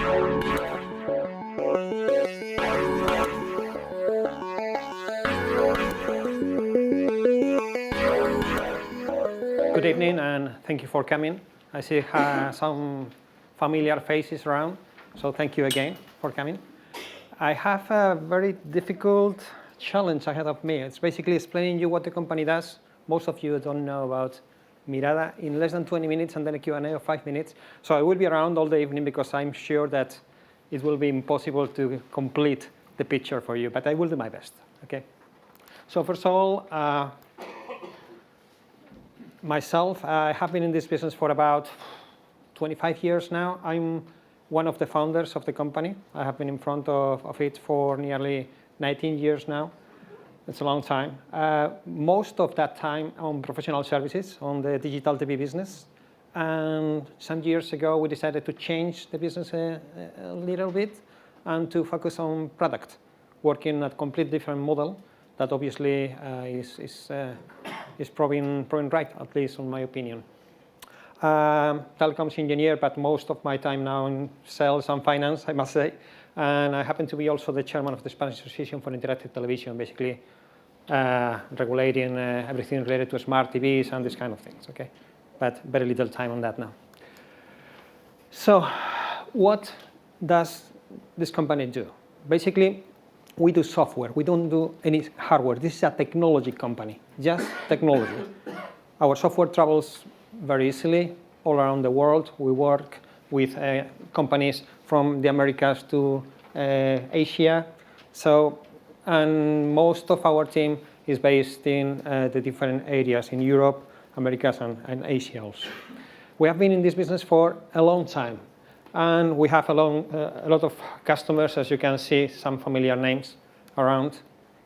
Good evening, and thank you for coming. I see some familiar faces around, so thank you again for coming. I have a very difficult challenge ahead of me. It's basically explaining you what the company does. Most of you don't know about Mirada in less than 20 minutes and then a Q&A of 5 minutes. So I will be around all the evening because I'm sure that it will be impossible to complete the picture for you, but I will do my best, okay? So first of all, myself, I have been in this business for about 25 years now. I'm one of the founders of the company. I have been in front of it for nearly 19 years now. It's a long time. Most of that time on professional services, on the digital TV business. And some years ago, we decided to change the business a little bit and to focus on product, working at a completely different model that obviously is proving right, at least in my opinion. Telecoms engineer, but most of my time now in sales and finance, I must say. And I happen to be also the chairman of the Spanish Association for Interactive Television, basically regulating everything related to smart TVs and these kind of things, okay? But very little time on that now. So what does this company do? Basically, we do software. We don't do any hardware. This is a technology company, just technology. Our software travels very easily all around the world. We work with companies from the Americas to Asia. So, and most of our team is based in the different areas in Europe, Americas, and Asia also. We have been in this business for a long time. And we have a lot of customers, as you can see, some familiar names around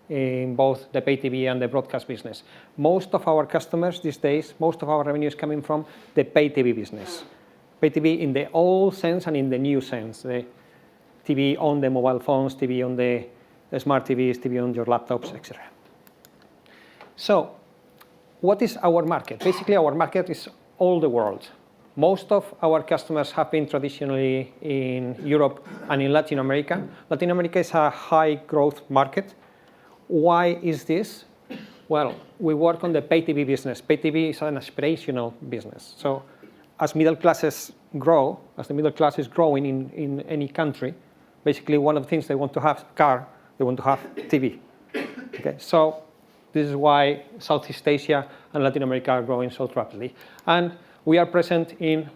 in both the pay TV and the broadcast business. Most of our customers these days, most of our revenue is coming from the pay TV business. Pay TV in the old sense and in the new sense. The TV on the mobile phones, TV on the smart TVs, TV on your laptops, etc. So what is our market? Basically, our market is all the world. Most of our customers have been traditionally in Europe and in Latin America. Latin America is a high growth market. Why is this? Well, we work on the pay TV business. Pay TV is an aspirational business. So as middle classes grow, as the middle class is growing in any country, basically one of the things they want to have a car, they want to have TV. Okay, so this is why Southeast Asia and Latin America are growing so rapidly. And we are present in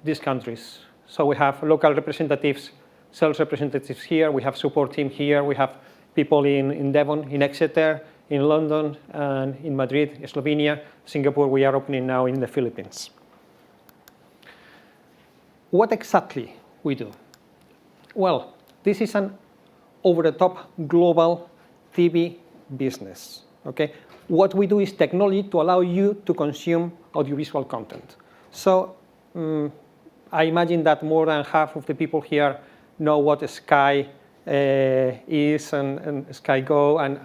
these countries. So we have local representatives, sales representatives here. We have support team here. We have people in Devon, in Exeter, in London, and in Madrid, Slovenia, Singapore. We are opening now in the Philippines. What exactly we do? Well, this is an over-the-top global TV business. Okay? What we do is technology to allow you to consume audiovisual content. So I imagine that more than half of the people here know what Sky is and Sky Go, and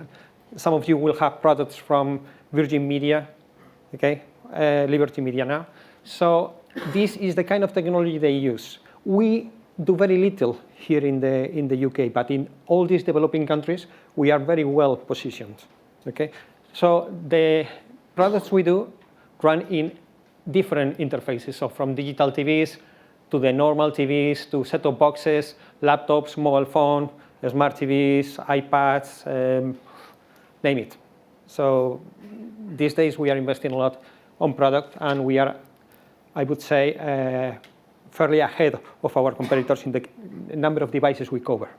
some of you will have products from Virgin Media, okay, Liberty Media now. So this is the kind of technology they use. We do very little here in the UK, but in all these developing countries, we are very well positioned. Okay, so the products we do run in different interfaces, so from digital TVs to the normal TVs to set-top boxes, laptops, mobile phone, smart TVs, iPads, name it. So these days we are investing a lot on product, and we are, I would say, fairly ahead of our competitors in the number of devices we cover.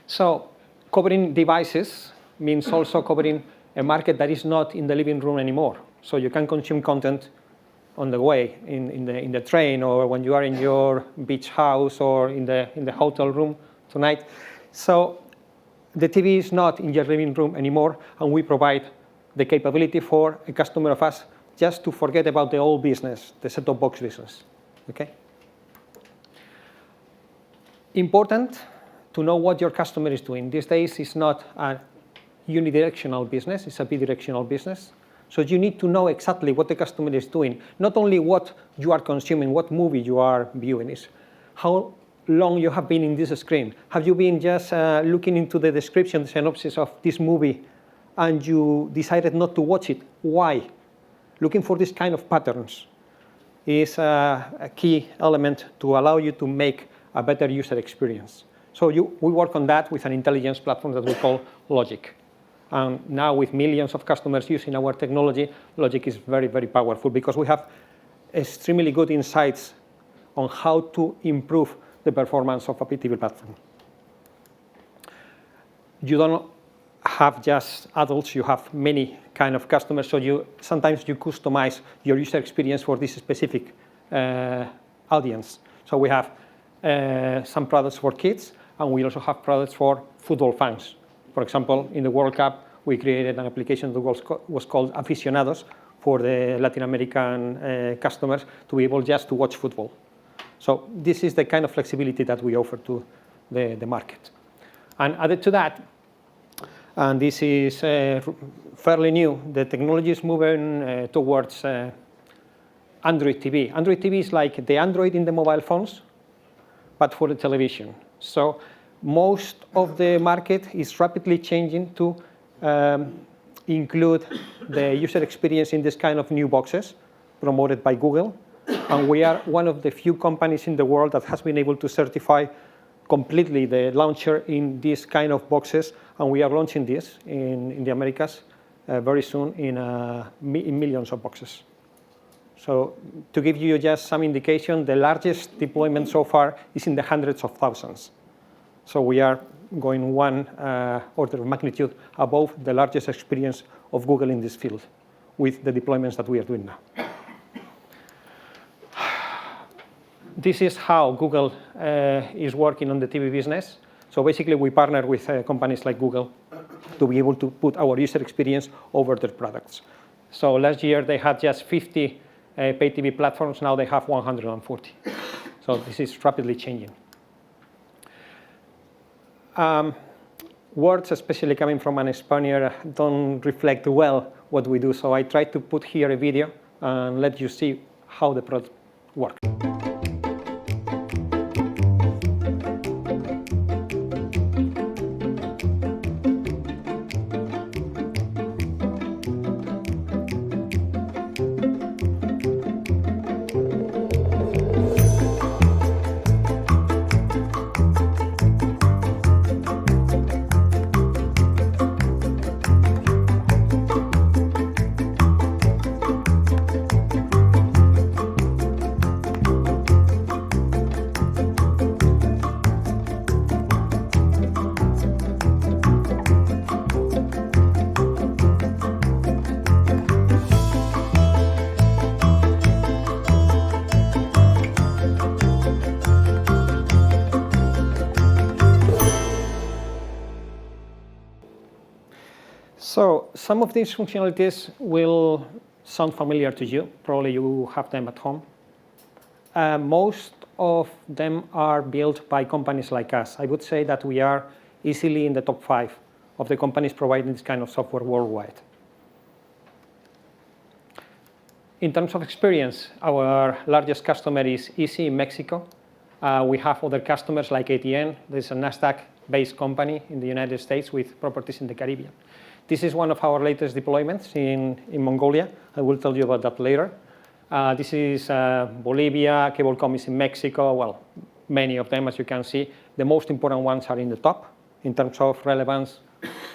So covering devices means also covering a market that is not in the living room anymore. So you can consume content on the way, in the train, or when you are in your beach house, or in the hotel room tonight. So the TV is not in your living room anymore, and we provide the capability for a customer of us just to forget about the old business, the set-top box business. Okay? Important to know what your customer is doing. These days, it's not a unidirectional business, it's a bidirectional business. So you need to know exactly what the customer is doing. Not only what you are consuming, what movie you are viewing, is how long you have been in this screen. Have you been just looking into the description, the synopsis of this movie, and you decided not to watch it? Why? Looking for this kind of patterns is a key element to allow you to make a better user experience. So we work on that with an intelligence platform that we call Logic. And now with millions of customers using our technology, Logic is very, very powerful because we have extremely good insights on how to improve the performance of a PTV platform. You don't have just adults, you have many kind of customers, so sometimes you customize your user experience for this specific audience. So we have some products for kids, and we also have products for football fans. For example, in the World Cup, we created an application that was called Aficionados for the Latin American customers to be able just to watch football. So this is the kind of flexibility that we offer to the market. And added to that, and this is fairly new, the technology is moving towards Android TV. Android TV is like the Android in the mobile phones, but for the television. So most of the market is rapidly changing to include the user experience in this kind of new boxes promoted by Google. And we are one of the few companies in the world that has been able to certify completely the launcher in these kind of boxes. And we are launching this in the Americas very soon in millions of boxes. So to give you just some indication, the largest deployment so far is in the hundreds of thousands. So we are going one order of magnitude above the largest experience of Google in this field with the deployments that we are doing now. This is how Google is working on the TV business. So basically, we partner with companies like Google to be able to put our user experience over their products. So last year, they had just 50 pay TV platforms. Now they have 140. So this is rapidly changing. Words, especially coming from an Spaniard, don't reflect well what we do. So I tried to put here a video and let you see how the product works. So some of these functionalities will sound familiar to you. Probably you have them at home. Most of them are built by companies like us. I would say that we are easily in the top 5 of the companies providing this kind of software worldwide. In terms of experience, our largest customer is Easy in Mexico. We have other customers like ATN. There's a NASDAQ-based company in the United States with properties in the Caribbean. This is one of our latest deployments in Mongolia. I will tell you about that later. This is Bolivia, Cablecom is in Mexico. Well, many of them, as you can see. The most important ones are in the top in terms of relevance,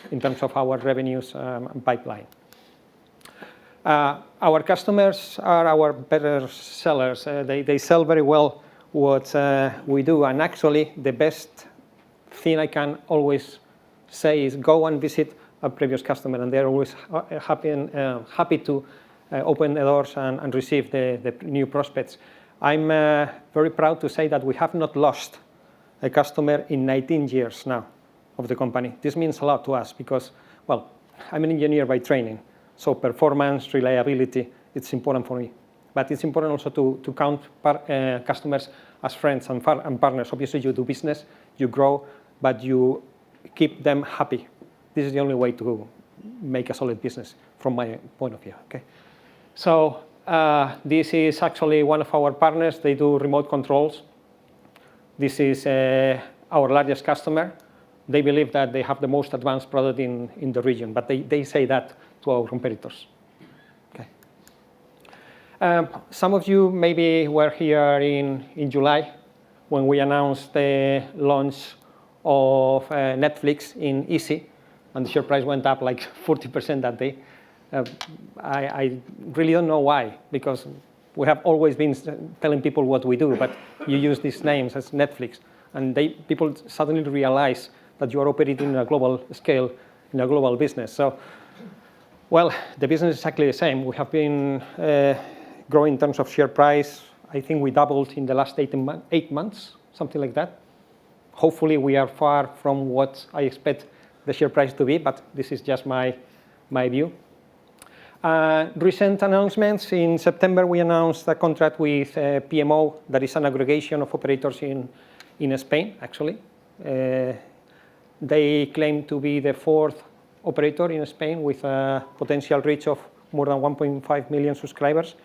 in terms of our revenues and pipeline. Our customers are our better sellers. They sell very well what we do. And actually, the best thing I can always say is go and visit a previous customer, and they're always happy to open the doors and receive the new prospects. I'm very proud to say that we have not lost a customer in 19 years now of the company. This means a lot to us because, well, I'm an engineer by training, so performance, reliability, it's important for me. But it's important also to count customers as friends and partners. Obviously, you do business, you grow, but you keep them happy. This is the only way to make a solid business from my point of view. Okay? So this is actually one of our partners. They do remote controls This is our largest customer. They believe that they have the most advanced product in the region, but they say that to our competitors. Okay. Some of you maybe were here in July when we announced the launch of Netflix in Easy, and the share price went up like 40% that day. I really don't know why, because we have always been telling people what we do, but you use these names as Netflix, and people suddenly realize that you are operating in a global scale, in a global business. So, well, the business is exactly the same. We have been growing in terms of share price. I think we doubled in the last 8 months, something like that. Hopefully, we are far from what I expect the share price to be, but this is just my view. Recent announcements. In September, we announced a contract with PMO, that is an aggregation of operators in Spain, actually. They claim to be the 4th operator in Spain with a potential reach of more than 1.5 million subscribers.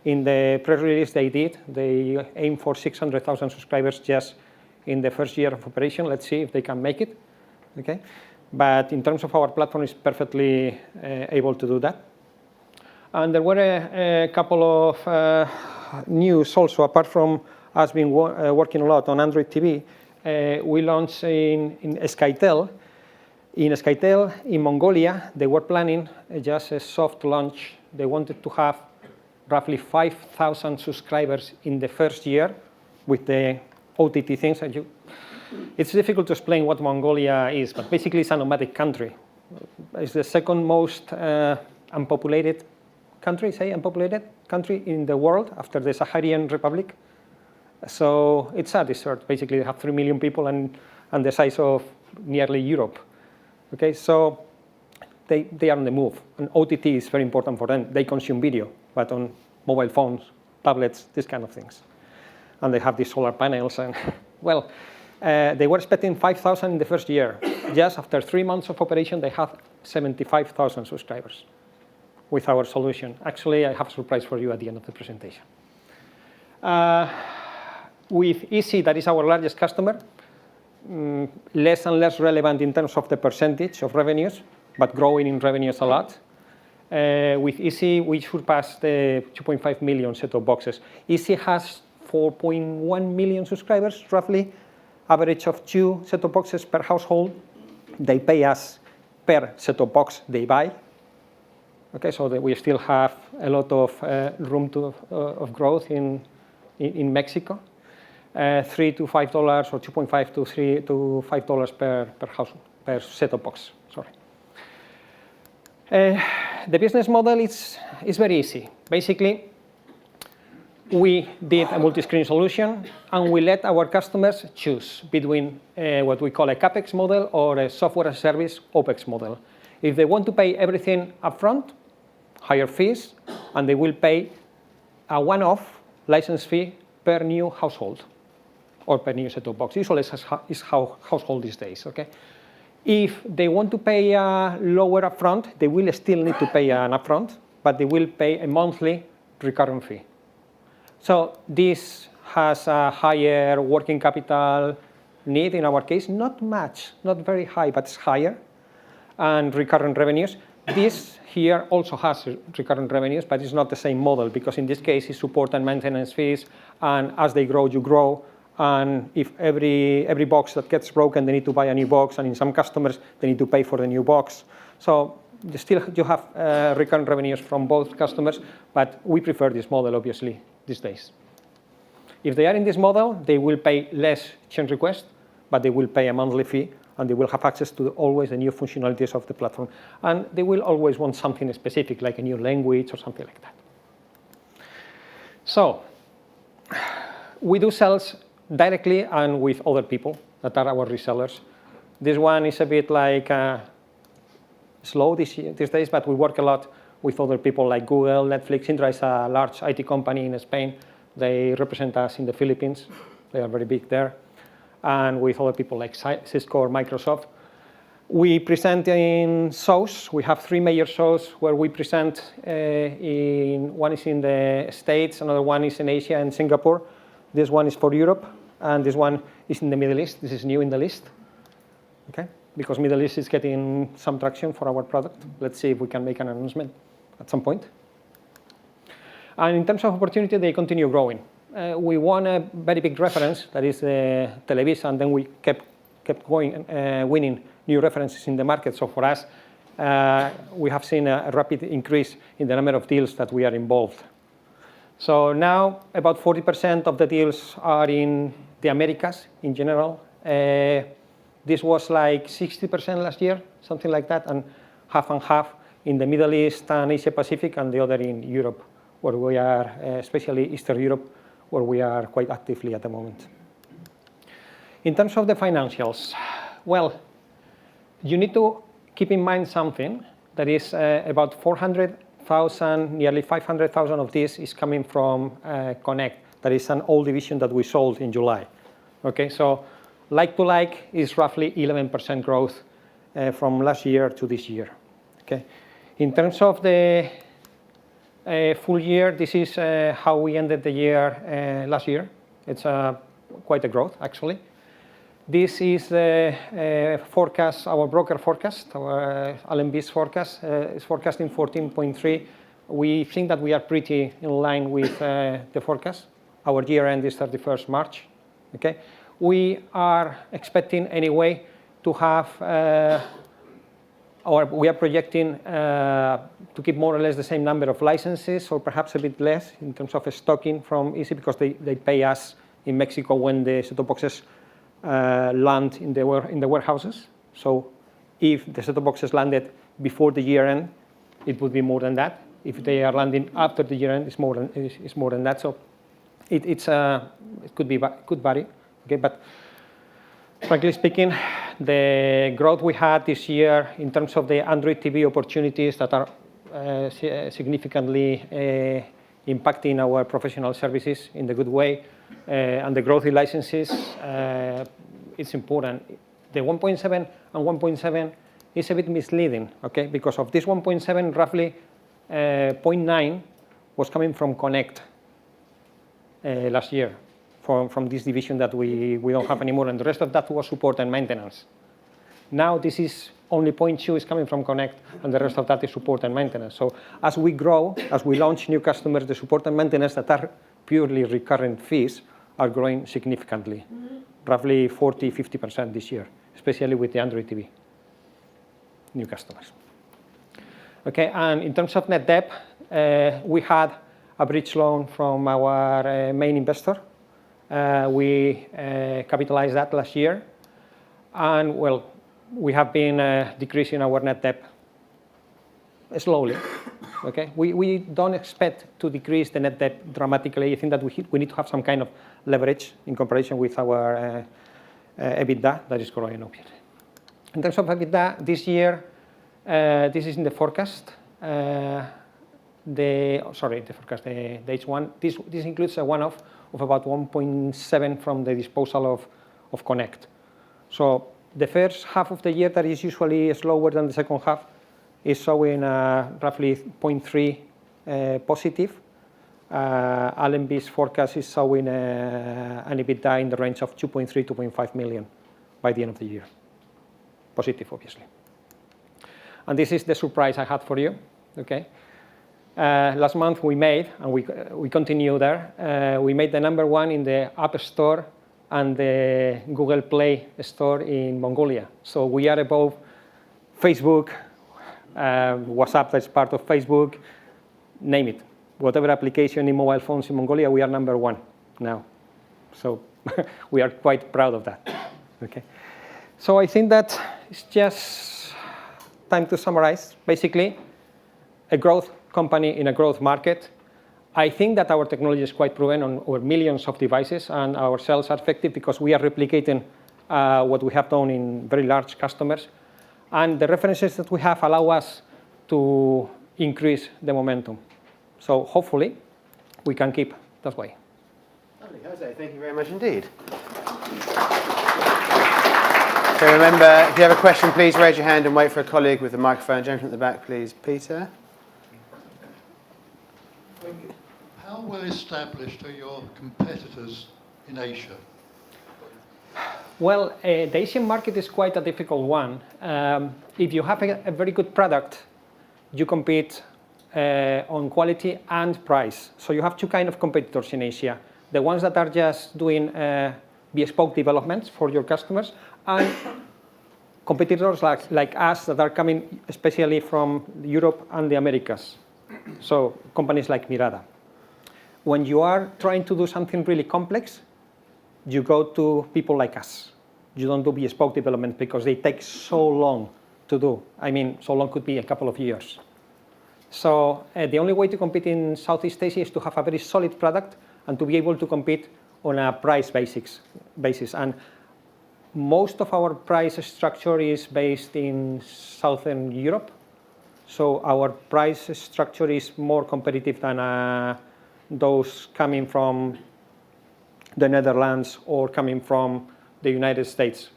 In the press release they aim for 600,000 subscribers just in the first year of operation. Let's see if they can make it. Okay? But in terms of our platform, it's perfectly able to do that. And there were a couple of news also, apart from us being working a lot on Android TV. We launched in Skytel. In Skytel, in Mongolia, they were planning just a soft launch. They wanted to have roughly 5,000 subscribers in the first year with the OTT things. It's difficult to explain what Mongolia is, but basically it's a nomadic country. It's the second most unpopulated country in the world after the Saharian Republic. So it's a desert. Basically, they have 3 million people and the size of nearly Europe. Okay, so they are on the move. And OTT is very important for them. They consume video, but on mobile phones, tablets, these kind of things. And they have these solar panels. And well, they were expecting 5,000 in the first year. Just after 3 months of operation, they have 75,000 subscribers with our solution. Actually, I have a surprise for you at the end of the presentation. With Easy, that is our largest customer, less and less relevant in terms of the percentage of revenues, but growing in revenues a lot. With Easy, we surpassed the 2.5 million set-top boxes. Easy has 4.1 million subscribers, roughly, average of 2 set-top boxes per household. They pay us per set-top box they buy. Okay, so that we still have a lot of room of growth in Mexico. $3 to $5 or $2.5 to $3 to $5 per household, per set-top box. Sorry. The business model is very easy. Basically, we did a multi-screen solution, and we let our customers choose between what we call a CapEx model or a software as a service OpEx model. If they want to pay everything upfront, higher fees, and they will pay a one-off license fee per new household or per new set-top box. Usually is how household these days. Okay. If they want to pay a lower upfront, they will still need to pay an upfront, but they will pay a monthly recurring fee. So this has a higher working capital need in our case. Not much, not very high, but it's higher. And recurrent revenues. This here also has recurrent revenues, but it's not the same model, because in this case it's support and maintenance fees, and as they grow, you grow. And if every box that gets broken, they need to buy a new box, and in some customers, they need to pay for the new box. So still you have recurrent revenues from both customers, but we prefer this model, obviously, these days. If they are in this model, they will pay less change request, but they will pay a monthly fee, and they will have access to always the new functionalities of the platform. And they will always want something specific, like a new language or something like that. So we do sales directly and with other people that are our resellers. This one is a bit like slow these days, but we work a lot with other people like Google, Netflix. Indra is a large IT company in Spain. They represent us in the Philippines. They are very big there. And with other people like Cisco or Microsoft. We present in shows. We have 3 major shows where we present. One is in the States, another one is in Asia and Singapore. This one is for Europe. and this one is in the Middle East. This is new in the list, okay? Because Middle East is getting some traction for our product. Let's see if we can make an announcement at some point. And in terms of opportunity, they continue growing. We won a very big reference, that is Televisa, and then we kept going, winning new references in the market. So for us, we have seen a rapid increase in the number of deals that we are involved. So now about 40% of the deals are in the Americas in general. This was like 60% last year, something like that, and half in the Middle East and Asia Pacific, and the other in Europe, where we are, especially Eastern Europe, where we are quite actively at the moment. In terms of the financials, well, you need to keep in mind something, that is about 400,000, nearly 500,000 of this is coming from Connect. That is an old division that we sold in July. Okay, so like to like is roughly 11% growth from last year to this year. Okay, in terms of the full year, this is how we ended the year last year. It's quite a growth, actually. This is the forecast, our broker forecast, our LMB's forecast is forecasting 14.3. We think that we are pretty in line with the forecast. Our year end is 31st March. Okay, we are expecting anyway to have, or we are projecting to keep more or less the same number of licenses, or perhaps a bit less in terms of stocking from Easy, because they pay us in Mexico when the set-top boxes land in the warehouses. So if the set-top boxes landed before the year end, it would be more than that. If they are landing after the year end, it's more than that. So it could vary. Okay, but frankly speaking, the growth we had this year in terms of the Android TV opportunities that are significantly impacting our professional services in the good way, and the growth in licenses, it's important. The 1.7 and 1.7 is a bit misleading, okay? Because of this 1.7, roughly 0.9 was coming from Connect last year, from this division that we don't have anymore, and the rest of that was support and maintenance. Now this is only 0.2 is coming from Connect, and the rest of that is support and maintenance. So as we grow, as we launch new customers, the support and maintenance that are purely recurrent fees are growing significantly, roughly 40–50% this year, especially with the Android TV new customers. Okay, and in terms of net debt, we had a bridge loan from our main investor. We capitalized that last year, and well, we have been decreasing our net debt slowly. Okay, we don't expect to decrease the net debt dramatically. I think that we need to have some kind of leverage in comparison with our EBITDA that is growing up here. In terms of EBITDA, this year, this is in the forecast. The forecast, the H1. This includes a one-off of about 1.7 from the disposal of Connect. So the first half of the year, that is usually slower than the second half, is showing roughly 0.3 positive. LMB's forecast is showing an EBITDA in the range of 2.3–2.5 million by the end of the year. Positive, obviously. And this is the surprise I had for you. Okay. Last month we made, and we continue there, we made the #1 in the App Store and the Google Play Store in Mongolia. So we are above Facebook, WhatsApp that's part of Facebook, name it. Whatever application in mobile phones in Mongolia, we are #1 now. So we are quite proud of that. Okay. So I think that it's just time to summarize. Basically, a growth company in a growth market. I think that our technology is quite proven on over millions of devices, and our sales are effective because we are replicating what we have done in very large customers. And the references that we have allow us to increase the momentum. So hopefully, we can keep that way. Lovely, Jose, thank you very much indeed. So remember, if you have a question, please raise your hand and wait for a colleague with a microphone. Gentleman at the back, please. Peter. How well established are your competitors in Asia? Well, the Asian market is quite a difficult one. If you have a very good product, you compete on quality and price. So you have two kinds of competitors in Asia. The ones that are just doing bespoke developments for your customers, and competitors like us that are coming especially from Europe and the Americas. So companies like Mirada. When you are trying to do something really complex, you go to people like us. You don't do bespoke development because they take so long to do. I mean, so long could be a couple of years. So the only way to compete in Southeast Asia is to have a very solid product and to be able to compete on a price basis. And most of our price structure is based in Southern Europe. So our price structure is more competitive than those coming from the Netherlands or coming from the United States.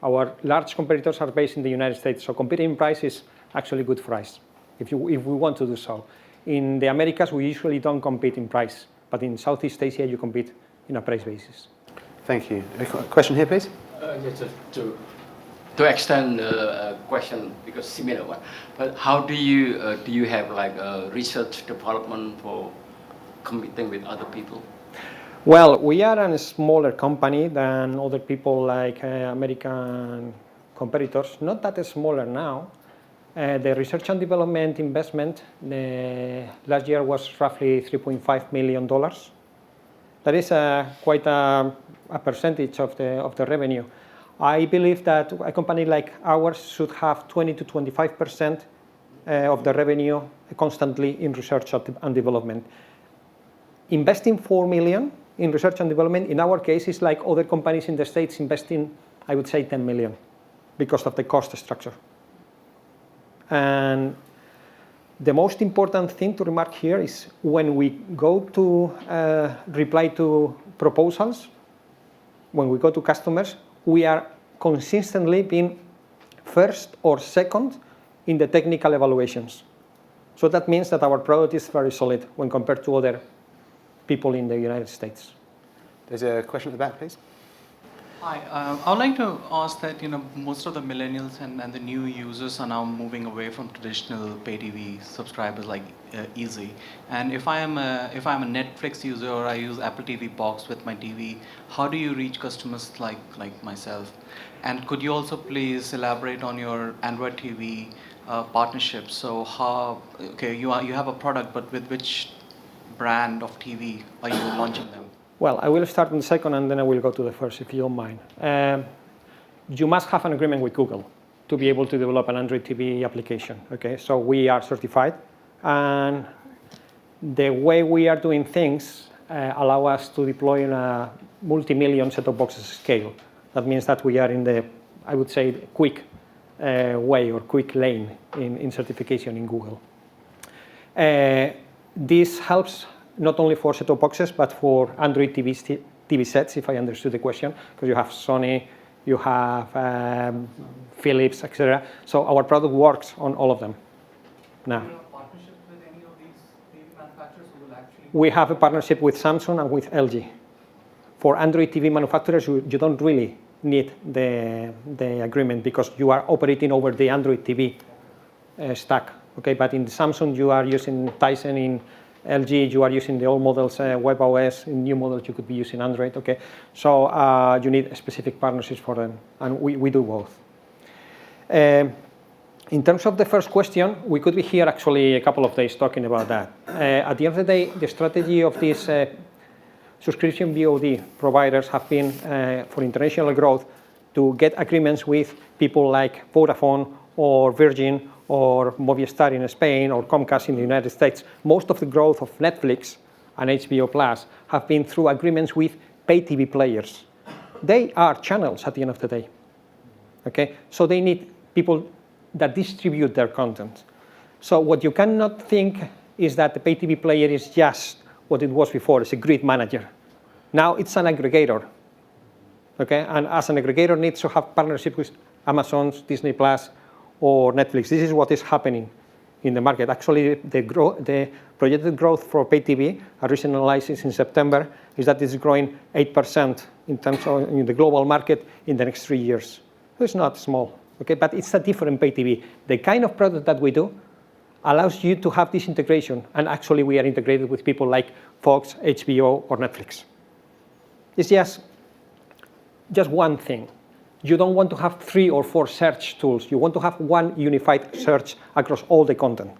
Our large competitors are based in the United States, so competing in price is actually good for us, if we want to do so. In the Americas, we usually don't compete in price, but in Southeast Asia, you compete in a price basis. Thank you. A question here, please. Just to extend the question, because similar one, but how do you have like a research development for competing with other people? Well, we are a smaller company than other people like American competitors. Not that smaller now. The research and development investment last year was roughly $3.5 million. That is quite a percentage of the revenue. I believe that a company like ours should have 20 to 25% of the revenue constantly in research and development. Investing $4 million in research and development, in our case, is like other companies in the States investing, I would say, $10 million because of the cost structure. And the most important thing to remark here is when we go to reply to proposals, when we go to customers, we are consistently being first or second in the technical evaluations. So that means that our product is very solid when compared to other people in the United States. There's a question at the back, please. Hi, I would like to ask that most of the millennials and the new users are now moving away from traditional pay TV subscribers like Easy. And if I am a Netflix user or I use Apple TV box with my TV, how do you reach customers like myself? And could you also please elaborate on your Android TV partnerships? So you have a product, but with which brand of TV are you launching them? Well, I will start on the second and then I will go to the first, if you don't mind. You must have an agreement with Google to be able to develop an Android TV application. Okay, so we are certified, and the way we are doing things allow us to deploy in a multi-million set-top boxes scale. That means that we are in the, I would say, quick way or quick lane in certification in Google. This helps not only for set-top boxes, but for Android TV sets, if I understood the question, because you have Sony, you have Philips, etc. So our product works on all of them now. Do you have a partnership with any of these TV manufacturers who will actually? We have a partnership with Samsung and with LG. For Android TV manufacturers, you don't really need the agreement because you are operating over the Android TV stack. Okay, but in Samsung, you are using Tizen. In LG, you are using the old models, WebOS. In new models, you could be using Android. Okay, so you need specific partnerships for them, and we do both. In terms of the first question, we could be here actually a couple of days talking about that. At the end of the day, the strategy of these subscription VOD providers have been for international growth to get agreements with people like Vodafone or Virgin or Movistar in Spain or Comcast in the United States. Most of the growth of Netflix and HBO Plus have been through agreements with pay TV players. They are channels at the end of the day. Okay, so they need people that distribute their content. So what you cannot think is that the pay TV player is just what it was before, it's a grid manager. Now it's an aggregator. Okay, and as an aggregator needs to have partnership with Amazon, Disney Plus, or Netflix. This is what is happening in the market. Actually, the projected growth for pay TV, a recent analysis in September, is that it's growing 8% in terms of in the global market in the next 3 years. It's not small, okay? But it's a different pay TV. The kind of product that we do allows you to have this integration, and actually we are integrated with people like Fox, HBO, or Netflix. It's just one thing. You don't want to have 3 or 4 search tools. You want to have one unified search across all the content.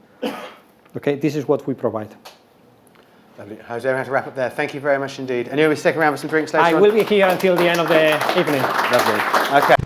Okay, this is what we provide. Lovely. Jose, we have to wrap up there. Thank you very much indeed. And you'll be sticking around for some drinks later on? I will be here until the end of the evening. Lovely. Okay.